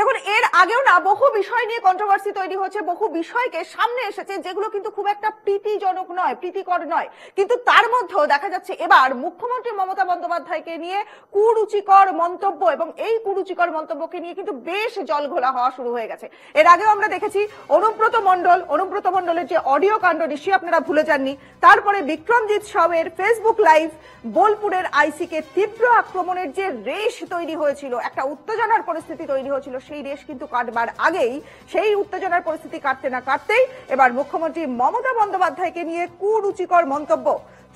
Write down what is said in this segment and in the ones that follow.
দেখুন, এর আগেও না বহু বিষয় নিয়ে কন্ট্রোভার্সি তৈরি হচ্ছে, বহু বিষয়কে সামনে এসেছে যেগুলো কিন্তু খুব একটা প্রীতিজনক নয়, প্রীতিকর নয়, কিন্তু তার মধ্যেও দেখা যাচ্ছে এবার মুখ্যমন্ত্রী মমতা বন্দ্যোপাধ্যায়কে নিয়ে কুরুচিকর মন্তব্য, এবং এই কুরুচিকর মন্তব্যকে নিয়ে কিন্তু বেশ জলঘোলা হওয়া শুরু হয়ে গেছে। এর আগেও আমরা দেখেছি অনুব্রত মণ্ডলের যে অডিও কাণ্ড, নিশ্চয়ই আপনারা ভুলে যাননি। তারপরে বিক্রমজিৎ সাউয়ের ফেসবুক লাইভ, বোলপুরের আইসিকে তীব্র আক্রমণের যে রেশ তৈরি হয়েছিল, একটা উত্তেজনার পরিস্থিতি তৈরি হয়েছিল, সেই রেশ কিন্তু কাটবার আগেই, সেই উত্তেজনার পরিস্থিতি কাটতে না কাটতেই এবার মুখ্যমন্ত্রী মমতা বন্দ্যোপাধ্যায়কে নিয়ে কুরুচিকর মন্তব্য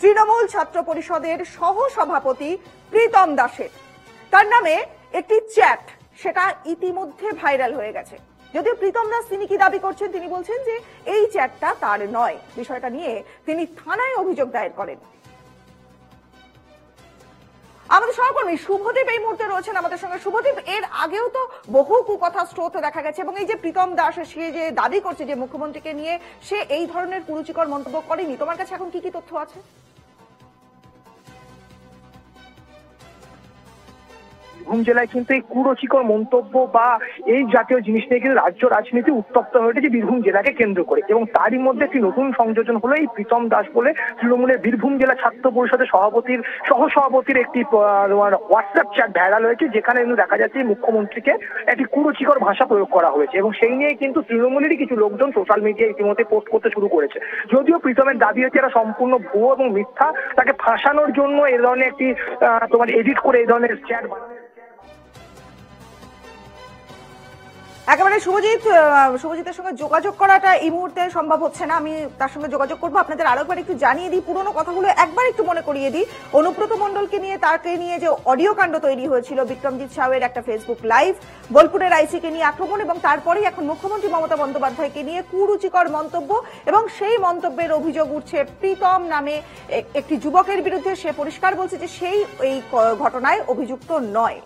তৃণমূল ছাত্র পরিষদের সহসভাপতি প্রীতম দাসের। তার নামে একটি চ্যাট, সেটা ইতিমধ্যে ভাইরাল হয়ে গেছে। যদিও প্রীতম দাস তিনি কি দাবি করছেন, তিনি বলছেন যে এই চ্যাটটা তার নয়। বিষয়টা নিয়ে তিনি থানায় অভিযোগ দায়ের করেন। আমাদের সহকর্মী শুভদীপ এই মুহূর্তে রয়েছেন আমাদের সঙ্গে। শুভদীপ, এর আগেও তো বহু কুকথা স্রোত দেখা গেছে, এবং এই যে প্রীতম দাস সে যে দাবি করছে যে মুখ্যমন্ত্রীকে নিয়ে সে এই ধরনের কুরুচিকর মন্তব্য করেনি, তোমার কাছে এখন কি কি তথ্য আছে? বীরভূম জেলায় কিন্তু এই কুরুচিকর মন্তব্য বা এই জাতীয় জিনিস নিয়ে কিন্তু রাজ্য রাজনীতি উত্তপ্ত হয়ে উঠেছে বীরভূম জেলাকে কেন্দ্র করে, এবং তারই মধ্যে একটি নতুন সংযোজন হলো এই প্রীতম দাস বলে তৃণমূলের বীরভূম জেলা ছাত্র পরিষদের সহসভাপতির একটি হোয়াটসঅ্যাপ চ্যাট ভাইরাল হয়েছে, যেখানে কিন্তু দেখা যাচ্ছে মুখ্যমন্ত্রীকে একটি কুরুচিকর ভাষা প্রয়োগ করা হয়েছে, এবং সেই নিয়ে কিন্তু তৃণমূলেরই কিছু লোকজন সোশ্যাল মিডিয়ায় ইতিমধ্যে পোস্ট করতে শুরু করেছে। যদিও প্রীতমের দাবি হচ্ছে এটা সম্পূর্ণ ভুয়ো এবং মিথ্যা, তাকে ফাঁসানোর জন্য এই ধরনের একটি এডিট করে এই ধরনের চ্যাট বানানো। একেবারে শুভজিতের সঙ্গে যোগাযোগ করাটা এই মুহূর্তে সম্ভব হচ্ছে না, আমি তার সঙ্গে যোগাযোগ করবো। আপনাদের আরো একবার একটু জানিয়ে দিই, পুরোনো কথাগুলো একবার একটু মনে করিয়ে দিই। অনুব্রত মণ্ডলকে নিয়ে, তাকে নিয়ে যে অডিও কাণ্ড তৈরি হয়েছিল, বিক্রমজিৎ সাউয়ের একটা ফেসবুক লাইভ, বোলপুরের আইসিকে নিয়ে আক্রমণ, এবং তারপরেই এখন মুখ্যমন্ত্রী মমতা বন্দ্যোপাধ্যায়কে নিয়ে কুরুচিকর মন্তব্য, এবং সেই মন্তব্যের অভিযোগ উঠছে প্রীতম নামে একটি যুবকের বিরুদ্ধে। সে পরিষ্কার বলছে যে সেই এই ঘটনায় অভিযুক্ত নয়।